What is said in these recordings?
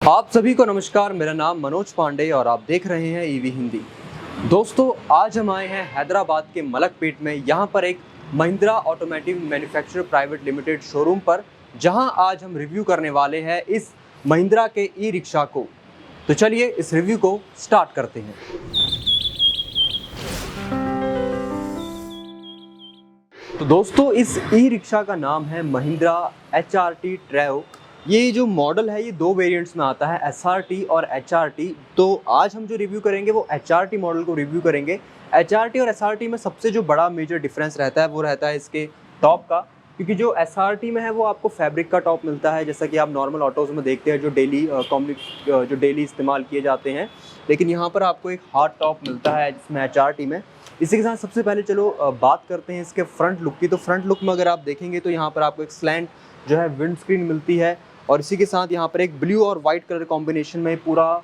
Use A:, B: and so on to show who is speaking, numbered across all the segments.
A: आप सभी को नमस्कार। मेरा नाम मनोज पांडे और आप देख रहे हैं ईवी हिंदी। दोस्तों, आज हम आए हैं हैदराबाद के मलकपेट में। यहाँ पर एक Mahindra automotive manufacturer private limited showroom पर, जहाँ आज हम रिव्यू करने वाले हैं इस महिंद्रा के ई रिक्शा को। तो चलिए इस रिव्यू को स्टार्ट करते हैं। तो दोस्तों, इस ई रिक्शा का नाम है महिंद्रा HRT ट्रैओ। ये जो मॉडल है ये दो वेरिएंट्स में आता है, SRT और HRT। तो आज हम जो रिव्यू करेंगे वो HRT मॉडल को रिव्यू करेंगे। HRT और SRT में सबसे जो बड़ा मेजर डिफरेंस रहता है वो रहता है इसके टॉप का, क्योंकि जो SRT में है वो आपको फैब्रिक का टॉप मिलता है, जैसा कि आप नॉर्मल ऑटोज़ में देखते हैं जो डेली इस्तेमाल किए जाते हैं। लेकिन यहाँ पर आपको एक हार्ड टॉप मिलता है जिसमें HRT में। इसी के साथ सबसे पहले चलो बात करते हैं इसके फ्रंट लुक की। तो फ्रंट लुक में अगर आप देखेंगे तो यहाँ पर आपको एक स्लैंट जो है विंड स्क्रीन मिलती है, और इसी के साथ यहाँ पर एक ब्लू और वाइट कलर कॉम्बिनेशन में पूरा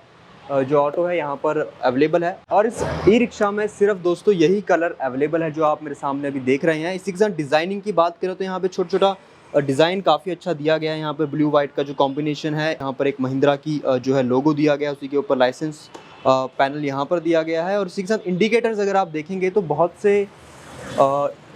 A: जो ऑटो है यहाँ पर अवेलेबल है। और इस ई रिक्शा में सिर्फ दोस्तों यही कलर अवेलेबल है जो आप मेरे सामने अभी देख रहे हैं। इसी के साथ डिज़ाइनिंग की बात करें तो यहाँ पे छोटा छोटा डिज़ाइन काफ़ी अच्छा दिया गया है। यहाँ पे ब्लू वाइट का जो कॉम्बिनेशन है, यहाँ पर एक महिंद्रा की जो है लोगो दिया गया है, उसी के ऊपर लाइसेंस पैनल यहाँ पर दिया गया है। और इसी के साथ इंडिकेटर्स अगर आप देखेंगे तो बहुत से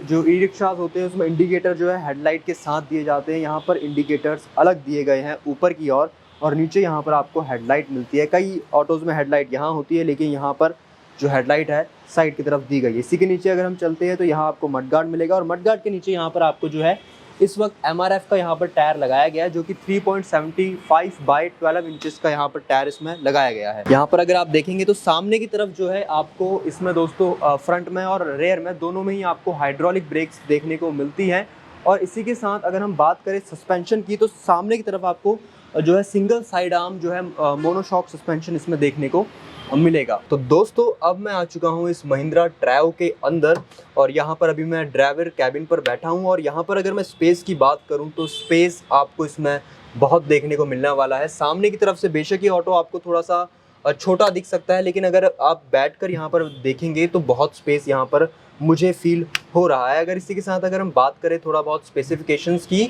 A: जो ई रिक्शाज होते हैं उसमें इंडिकेटर जो है हेडलाइट के साथ दिए जाते हैं। यहाँ पर इंडिकेटर्स अलग दिए गए हैं ऊपर की ओर, और नीचे यहाँ पर आपको हेडलाइट मिलती है। कई ऑटोज़ में हेडलाइट यहाँ होती है, लेकिन यहाँ पर जो हेडलाइट है साइड की तरफ दी गई है। इसी के नीचे अगर हम चलते हैं तो यहाँ आपको मडगार्ड मिलेगा, और मडगार्ड के नीचे यहाँ पर आपको जो है इस वक्त MRF का यहाँ पर टायर लगाया गया है, जो कि 3.75 बाई 12 इंचेस का यहाँ पर टायर इसमें लगाया गया है। यहाँ पर अगर आप देखेंगे तो सामने की तरफ जो है आपको इसमें दोस्तों फ्रंट में और रेयर में दोनों में ही आपको हाइड्रोलिक ब्रेक्स देखने को मिलती हैं। और इसी के साथ अगर हम बात करें सस्पेंशन की, तो सामने की तरफ आपको जो है सिंगल साइड आर्म जो है मोनोशॉक सस्पेंशन इसमें देखने को मिलेगा। तो दोस्तों, अब मैं आ चुका हूँ इस महिंद्रा ट्रैओ के अंदर, और यहाँ पर अभी मैं ड्राइवर कैबिन पर बैठा हूँ। और यहाँ पर अगर मैं स्पेस की बात करूँ तो स्पेस आपको इसमें बहुत देखने को मिलने वाला है। सामने की तरफ से बेशक ये ऑटो आपको थोड़ा सा छोटा दिख सकता है, लेकिन अगर आप बैठकर यहाँ पर देखेंगे तो बहुत स्पेस यहाँ पर मुझे फील हो रहा है। अगर इसी के साथ अगर हम बात करें थोड़ा बहुत स्पेसिफिकेशंस की,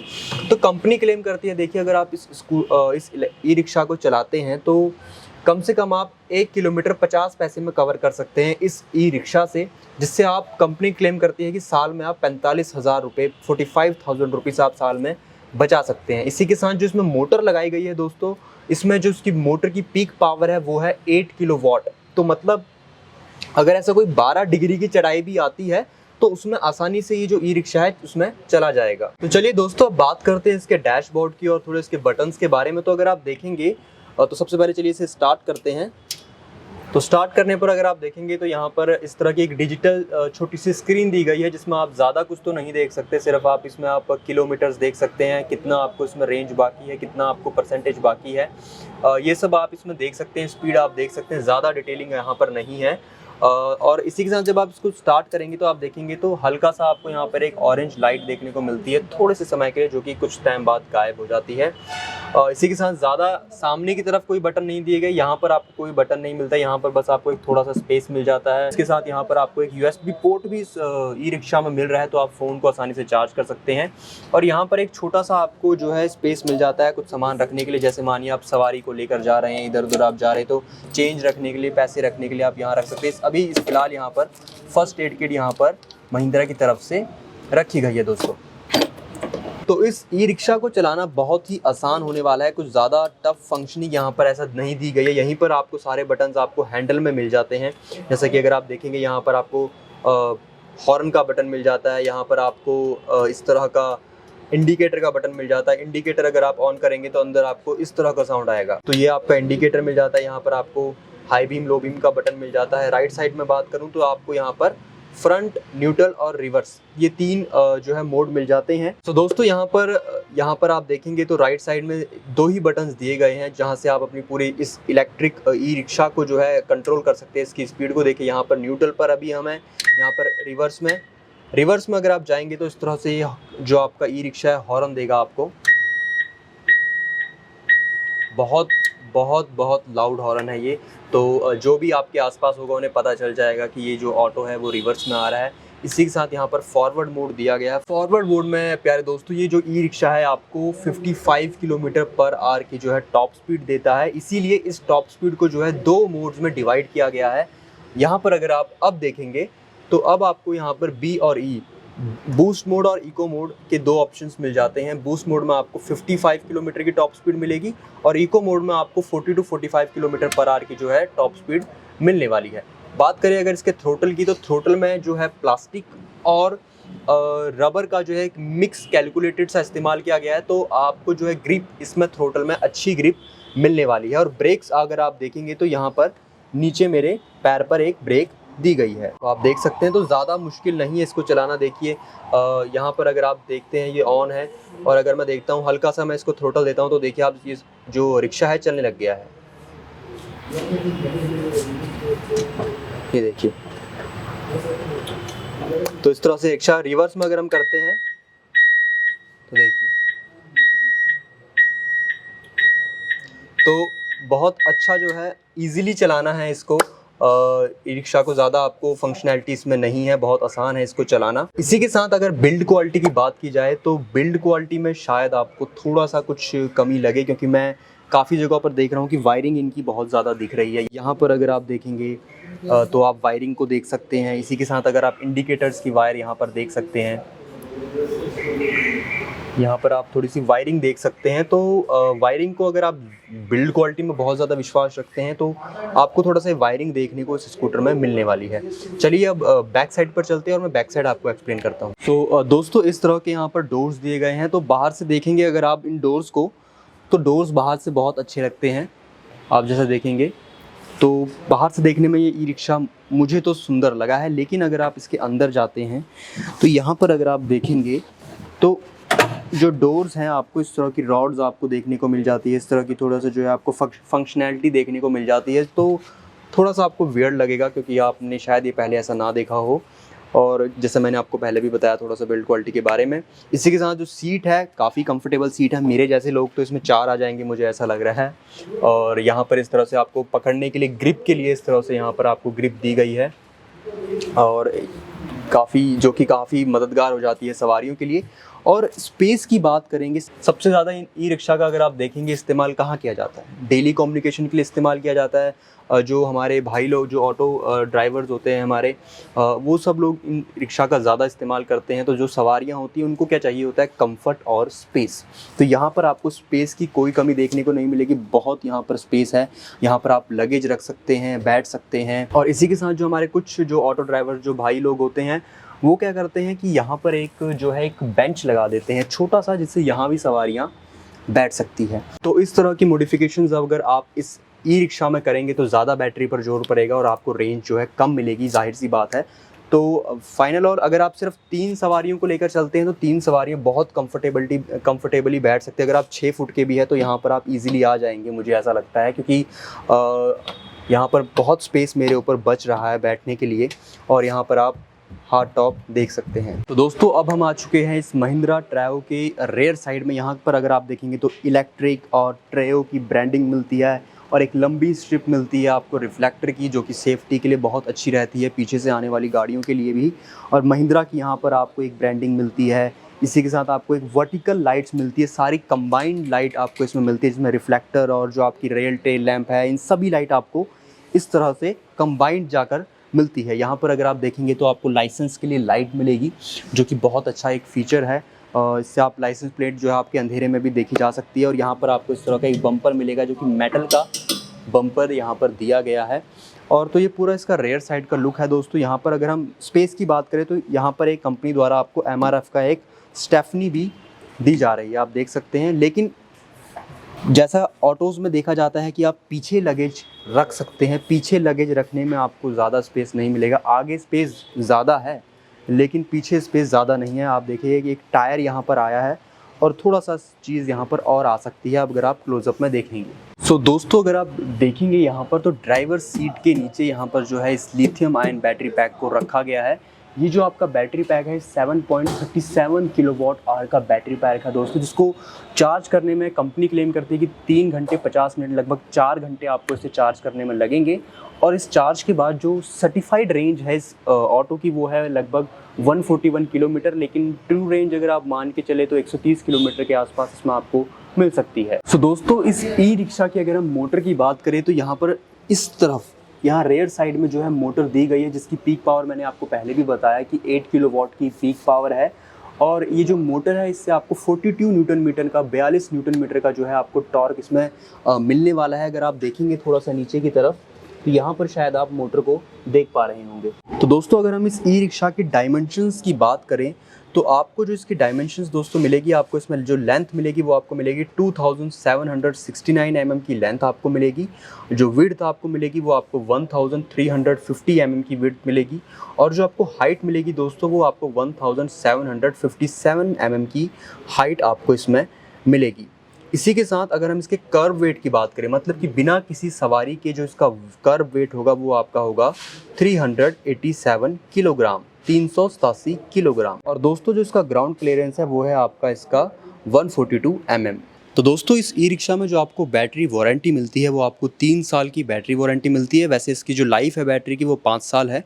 A: तो कंपनी क्लेम करती है, देखिए अगर आप इस ई रिक्शा को चलाते हैं तो कम से कम आप 1 किलोमीटर 50 पैसे में कवर कर सकते हैं इस ई रिक्शा से, जिससे आप कंपनी क्लेम करती है कि साल में आप 45,000 रुपये 45,000 रुपीज़ आप साल में बचा सकते हैं। इसी के साथ जो इसमें मोटर लगाई गई है दोस्तों, इसमें जो इसकी मोटर की पीक पावर है वो है 8 किलोवाट। तो मतलब अगर ऐसा कोई 12 डिग्री की चढ़ाई भी आती है तो उसमें आसानी से ये जो ई रिक्शा है उसमें चला जाएगा। तो चलिए दोस्तों, अब बात करते हैं इसके डैशबोर्ड की और थोड़े इसके बटन्स के बारे में। तो अगर आप देखेंगे तो सबसे पहले चलिए इसे स्टार्ट करते हैं। तो स्टार्ट करने पर अगर आप देखेंगे तो यहाँ पर इस तरह की एक डिजिटल छोटी सी स्क्रीन दी गई है, जिसमें आप ज़्यादा कुछ तो नहीं देख सकते। सिर्फ आप इसमें आप किलोमीटर्स देख सकते हैं, कितना आपको इसमें रेंज बाकी है, कितना आपको परसेंटेज बाकी है, ये सब आप इसमें देख सकते हैं। स्पीड आप देख सकते हैं, ज़्यादा डिटेलिंग यहाँ पर नहीं है। और इसी के साथ जब आप इसको स्टार्ट करेंगे तो आप देखेंगे तो हल्का सा आपको यहाँ पर एक ऑरेंज लाइट देखने को मिलती है थोड़े से समय के लिए, जो कि कुछ टाइम बाद गायब हो जाती है। इसी के साथ ज़्यादा सामने की तरफ कोई बटन नहीं दिए गए, यहाँ पर आपको कोई बटन नहीं मिलता है। यहाँ पर बस आपको एक थोड़ा सा स्पेस मिल जाता है। इसके साथ यहाँ पर आपको एक USB पोर्ट भी इस ई रिक्शा में मिल रहा है, तो आप फ़ोन को आसानी से चार्ज कर सकते हैं। और यहाँ पर एक छोटा सा आपको जो है स्पेस मिल जाता है कुछ सामान रखने के लिए, जैसे मानिए आप सवारी को लेकर जा रहे हैं, इधर उधर आप जा रहे हैं, तो चेंज रखने के लिए, पैसे रखने के लिए आप यहाँ रख सकते हैं। अभी फिलहाल यहाँ पर फर्स्ट एड किट यहाँ पर महिंद्रा की तरफ से रखी गई है दोस्तों। तो इस ई रिक्शा को चलाना बहुत ही आसान होने वाला है। कुछ ज़्यादा टफ फंक्शनिंग यहाँ पर ऐसा नहीं दी गई है। यहीं पर आपको सारे बटन्स आपको हैंडल में मिल जाते हैं। जैसा कि अगर आप देखेंगे यहाँ पर आपको हॉर्न का बटन मिल जाता है, यहाँ पर आपको इस तरह का इंडिकेटर का बटन मिल जाता है। इंडिकेटर अगर आप ऑन करेंगे तो अंदर आपको इस तरह का साउंड आएगा, तो ये आपका इंडिकेटर मिल जाता है। यहाँ पर आपको हाई बीम, लो बीम का बटन मिल जाता है। राइट साइड में बात करूँ तो आपको यहाँ पर फ्रंट, न्यूट्रल और रिवर्स, ये 3 जो है मोड मिल जाते हैं। तो दोस्तों यहाँ पर आप देखेंगे तो राइट साइड में 2 ही बटन्स दिए गए हैं, जहाँ से आप अपनी पूरी इस इलेक्ट्रिक ई रिक्शा को जो है कंट्रोल कर सकते हैं। इसकी स्पीड को देखिए, यहाँ पर न्यूट्रल पर अभी हम हैं, यहाँ पर रिवर्स में अगर आप जाएंगे तो इस तरह से जो आपका ई रिक्शा है हॉर्न देगा आपको। बहुत बहुत बहुत लाउड हॉर्न है ये, तो जो भी आपके आसपास होगा उन्हें पता चल जाएगा कि ये जो ऑटो है वो रिवर्स में आ रहा है। इसी के साथ यहाँ पर फॉरवर्ड मोड दिया गया है। फॉरवर्ड मोड में प्यारे दोस्तों ये जो ई रिक्शा है आपको 55 किलोमीटर पर आवर की जो है टॉप स्पीड देता है। इसीलिए इस टॉप स्पीड को जो है 2 मोड्स में डिवाइड किया गया है। यहाँ पर अगर आप अब देखेंगे तो अब आपको यहाँ पर बी और ई, बूस्ट मोड और इको मोड के 2 ऑप्शंस मिल जाते हैं। बूस्ट मोड में आपको 55 किलोमीटर की टॉप स्पीड मिलेगी और इको मोड में आपको 40 to 45 किलोमीटर पर आवर की जो है टॉप स्पीड मिलने वाली है। बात करें अगर इसके थ्रोटल की, तो थ्रोटल में जो है प्लास्टिक और रबर का जो है एक मिक्स कैलकुलेटेड सा इस्तेमाल किया गया है, तो आपको जो है ग्रिप इसमें थ्रोटल में अच्छी ग्रिप मिलने वाली है। और ब्रेक्स अगर आप देखेंगे तो यहाँ पर नीचे मेरे पैर पर एक ब्रेक दी गई है, तो आप देख सकते हैं। तो ज़्यादा मुश्किल नहीं है इसको चलाना। देखिए यहाँ पर अगर आप देखते हैं ये ऑन है, और अगर मैं देखता हूँ हल्का सा मैं इसको थ्रोटल देता हूँ तो देखिए आप ये जो रिक्शा है चलने लग गया है। ये देखिए, तो इस तरह से रिक्शा रिवर्स में अगर हम करते हैं तो देखिए, तो बहुत अच्छा जो है इजीली चलाना है इसको। ई रिक्शा को ज़्यादा आपको फंक्शनैलिटी इसमें नहीं है, बहुत आसान है इसको चलाना। इसी के साथ अगर बिल्ड क्वालिटी की बात की जाए तो बिल्ड क्वालिटी में शायद आपको थोड़ा सा कुछ कमी लगे, क्योंकि मैं काफ़ी जगहों पर देख रहा हूँ कि वायरिंग इनकी बहुत ज़्यादा दिख रही है। यहाँ पर अगर आप देखेंगे तो आप वायरिंग को देख सकते हैं। इसी के साथ अगर आप इंडिकेटर्स की वायर यहाँ पर देख सकते हैं, यहाँ पर आप थोड़ी सी वायरिंग देख सकते हैं। तो वायरिंग को अगर आप बिल्ड क्वालिटी में बहुत ज़्यादा विश्वास रखते हैं तो आपको थोड़ा सा वायरिंग देखने को इस स्कूटर में मिलने वाली है। चलिए अब बैक साइड पर चलते हैं और मैं बैक साइड आपको एक्सप्लेन करता हूँ। तो दोस्तों इस तरह के यहाँ पर डोर्स दिए गए हैं। तो बाहर से देखेंगे अगर आप इन डोर्स को, तो डोर्स बाहर से बहुत अच्छे लगते हैं। आप जैसा देखेंगे तो बाहर से देखने में ये ई रिक्शा मुझे तो सुंदर लगा है, लेकिन अगर आप इसके अंदर जाते हैं तो यहाँ पर अगर आप देखेंगे तो जो डोर्स हैं आपको इस तरह की रॉड्स आपको देखने को मिल जाती है। इस तरह की थोड़ा सा जो है आपको फंक्शनैलिटी देखने को मिल जाती है। तो थोड़ा सा आपको वियर्ड लगेगा क्योंकि आपने शायद ये पहले ऐसा ना देखा हो, और जैसे मैंने आपको पहले भी बताया थोड़ा सा बिल्ड क्वालिटी के बारे में। इसी के साथ जो सीट है काफ़ी कंफर्टेबल सीट है। मेरे जैसे लोग तो इसमें 4 आ जाएंगे, मुझे ऐसा लग रहा है। और यहाँ पर इस तरह से आपको पकड़ने के लिए ग्रिप के लिए इस तरह से यहाँ पर आपको ग्रिप दी गई है, और काफ़ी मददगार हो जाती है सवारियों के लिए। और स्पेस की बात करेंगे, सबसे ज़्यादा ई रिक्शा का अगर आप देखेंगे इस्तेमाल कहाँ किया जाता है, डेली कम्युनिकेशन के लिए इस्तेमाल किया जाता है। जो हमारे भाई लोग जो ऑटो ड्राइवर्स होते हैं हमारे, वो सब लोग इन रिक्शा का ज़्यादा इस्तेमाल करते हैं। तो जो सवारियाँ होती हैं उनको क्या चाहिए होता है, कंफर्ट और स्पेस। तो यहाँ पर आपको स्पेस की कोई कमी देखने को नहीं मिलेगी, बहुत यहाँ पर स्पेस है। यहाँ पर आप लगेज रख सकते हैं, बैठ सकते हैं। और इसी के साथ जो हमारे कुछ जो ऑटो ड्राइवर जो भाई लोग होते हैं वो क्या करते हैं कि यहाँ पर एक जो है एक बेंच लगा देते हैं छोटा सा, जिससे यहाँ भी सवारियाँ बैठ सकती है। तो इस तरह की मॉडिफिकेशंस अगर आप इस ई रिक्शा में करेंगे तो ज़्यादा बैटरी पर जोर पड़ेगा और आपको रेंज जो है कम मिलेगी, जाहिर सी बात है। तो फाइनल, और अगर आप सिर्फ 3 सवारियों को लेकर चलते हैं तो 3 सवारियाँ बहुत कंफर्टेबली बैठ सकते हैं। अगर आप 6 फुट के भी है तो यहाँ पर आप इजीली आ जाएंगे, मुझे ऐसा लगता है, क्योंकि यहाँ पर बहुत स्पेस मेरे ऊपर बच रहा है बैठने के लिए। और यहाँ पर आप हार्ड टॉप देख सकते हैं। तो दोस्तों अब हम आ चुके हैं इस महिंद्रा ट्रायो के रेयर साइड में। यहाँ पर अगर आप देखेंगे तो इलेक्ट्रिक और ट्रायो की ब्रांडिंग मिलती है, और एक लंबी स्ट्रिप मिलती है आपको रिफ्लेक्टर की, जो कि सेफ्टी के लिए बहुत अच्छी रहती है, पीछे से आने वाली गाड़ियों के लिए भी। और महिंद्रा की यहाँ पर आपको एक ब्रांडिंग मिलती है। इसी के साथ आपको एक वर्टिकल लाइट्स मिलती है, सारी कंबाइंड लाइट आपको इसमें मिलती है, जिसमें रिफ्लेक्टर और जो आपकी रेल टेल लैंप है, इन सभी लाइट आपको इस तरह से कंबाइंड जाकर मिलती है। यहाँ पर अगर आप देखेंगे तो आपको लाइसेंस के लिए लाइट मिलेगी, जो कि बहुत अच्छा एक फ़ीचर है। इससे आप लाइसेंस प्लेट जो है आपके अंधेरे में भी देखी जा सकती है। और यहाँ पर आपको इस तरह का एक बम्पर मिलेगा, जो कि मेटल का बम्पर यहाँ पर दिया गया है। और तो ये पूरा इसका रेयर साइड का लुक है दोस्तों। यहाँ पर अगर हम स्पेस की बात करें तो यहाँ पर एक कंपनी द्वारा आपको MRF का एक स्टेफनी भी दी जा रही है, आप देख सकते हैं। लेकिन जैसा ऑटोज़ में देखा जाता है कि आप पीछे लगेज रख सकते हैं, पीछे लगेज रखने में आपको ज़्यादा स्पेस नहीं मिलेगा। आगे स्पेस ज़्यादा है लेकिन पीछे स्पेस ज़्यादा नहीं है। आप देखिए कि एक टायर यहाँ पर आया है और थोड़ा सा चीज़ यहाँ पर और आ सकती है अगर आप क्लोजअप में देखेंगे। सो दोस्तों अगर आप देखेंगे यहाँ पर तो ड्राइवर सीट के नीचे यहाँ पर जो है इस लिथियम आयन बैटरी पैक को रखा गया है। ये जो आपका बैटरी पैक है 7.37 किलोवाट आवर का बैटरी पैक है दोस्तों, जिसको चार्ज करने में कंपनी क्लेम करती है कि 3 घंटे 50 मिनट, लगभग 4 घंटे आपको इसे चार्ज करने में लगेंगे। और इस चार्ज के बाद जो सर्टिफाइड रेंज है इस ऑटो की वो है लगभग 141 किलोमीटर, लेकिन ट्रू रेंज अगर आप मान के चले तो 130 किलोमीटर के आसपास इसमें आपको मिल सकती है। सो दोस्तों, इस ई रिक्शा की अगर हम मोटर की बात करें तो यहाँ पर इस तरफ यहाँ रेयर साइड में जो है मोटर दी गई है, जिसकी पीक पावर मैंने आपको पहले भी बताया कि 8 किलोवाट की पीक पावर है। और ये जो मोटर है इससे आपको 42 न्यूटन मीटर का 42 न्यूटन मीटर का जो है आपको टॉर्क इसमें मिलने वाला है। अगर आप देखेंगे थोड़ा सा नीचे की तरफ तो यहाँ पर शायद आप मोटर को देख पा रहे होंगे। तो दोस्तों, अगर हम इस ई रिक्शा की डायमेंशंस की बात करें तो आपको जो इसकी डायमेंशंस दोस्तों मिलेगी, आपको इसमें जो लेंथ मिलेगी वो आपको मिलेगी 2769 mm की लेंथ आपको मिलेगी। जो विड्थ आपको मिलेगी वो आपको 1350 mm की विड्थ मिलेगी। और जो आपको हाइट मिलेगी दोस्तों वो आपको 1757 mm की हाइट आपको इसमें मिलेगी। इसी के साथ अगर हम इसके कर्व वेट की बात करें, मतलब कि बिना किसी सवारी के जो इसका कर्व वेट होगा वो आपका होगा 387 किलोग्राम, 387 किलोग्राम। और दोस्तों, जो इसका ग्राउंड क्लियरेंस है वो है आपका इसका 142 mm। तो दोस्तों, इस ई रिक्शा में जो आपको बैटरी वारंटी मिलती है वो आपको 3 साल की बैटरी वारंटी मिलती है। वैसे इसकी जो लाइफ है बैटरी की वो 5 साल है।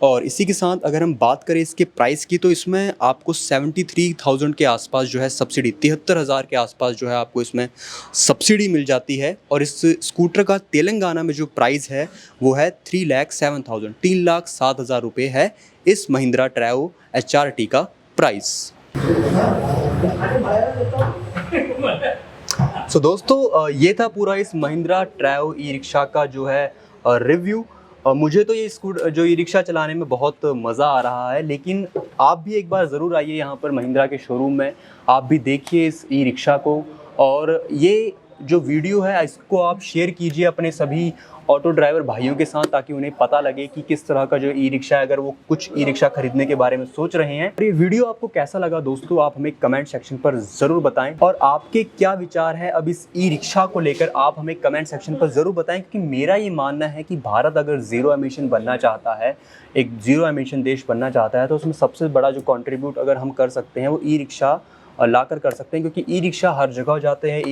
A: और इसी के साथ अगर हम बात करें इसके प्राइस की तो इसमें आपको 73,000 के आसपास जो है सब्सिडी, 73,000 के आसपास जो है आपको इसमें सब्सिडी मिल जाती है। और इस स्कूटर का तेलंगाना में जो प्राइस है वो है 3,07,000, 3,07,000 रुपये है इस महिंद्रा ट्रैओ HRT का प्राइस। सो दोस्तों, ये था पूरा इस महिंद्रा ट्रैओ ई रिक्शा का जो है रिव्यू। मुझे तो ये जो ई रिक्शा चलाने में बहुत मज़ा आ रहा है, लेकिन आप भी एक बार ज़रूर आइए यहाँ पर महिंद्रा के शोरूम में, आप भी देखिए इस ई रिक्शा को। और ये जो वीडियो है इसको आप शेयर कीजिए अपने सभी ऑटो ड्राइवर भाइयों के साथ, ताकि उन्हें पता लगे कि किस तरह का जो ई रिक्शा है, अगर वो कुछ ई रिक्शा खरीदने के बारे में सोच रहे हैं। और ये वीडियो आपको कैसा लगा दोस्तों, आप हमें कमेंट सेक्शन पर ज़रूर बताएं। और आपके क्या विचार है अब इस ई रिक्शा को लेकर, आप हमें कमेंट सेक्शन पर ज़रूर बताएं। क्योंकि मेरा ये मानना है कि भारत अगर ज़ीरो एमिशन बनना चाहता है, एक ज़ीरो एमिशन देश बनना चाहता है, तो उसमें सबसे बड़ा जो कॉन्ट्रीब्यूट अगर हम कर सकते हैं वो ई रिक्शा लाकर कर सकते हैं। क्योंकि ई रिक्शा हर जगह जाते हैं,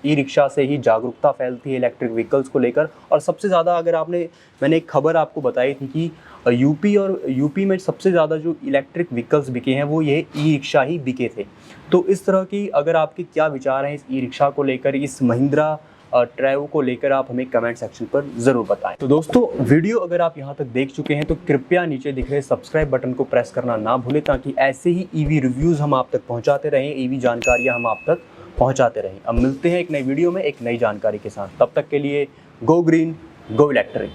A: ई रिक्शा से ही जागरूकता फैलती है इलेक्ट्रिक व्हीकल्स को लेकर। और सबसे ज़्यादा अगर मैंने एक खबर आपको बताई थी कि यूपी में सबसे ज़्यादा जो इलेक्ट्रिक व्हीकल्स बिके हैं वो ये ई रिक्शा ही बिके थे। तो इस तरह की अगर आपके क्या विचार हैं इस ई रिक्शा को लेकर, इस महिंद्रा ट्रैओ को लेकर, आप हमें कमेंट सेक्शन पर ज़रूर बताएं। तो दोस्तों, वीडियो अगर आप यहाँ तक देख चुके हैं तो कृपया नीचे दिख रहे सब्सक्राइब बटन को प्रेस करना ना भूलें, ताकि ऐसे ही ईवी रिव्यूज़ हम आप तक पहुँचाते रहें, ईवी जानकारियाँ हम आप तक पहुँचाते रहें। अब मिलते हैं एक नई वीडियो में एक नई जानकारी के साथ। तब तक के लिए गो ग्रीन, गो इलेक्ट्रिक।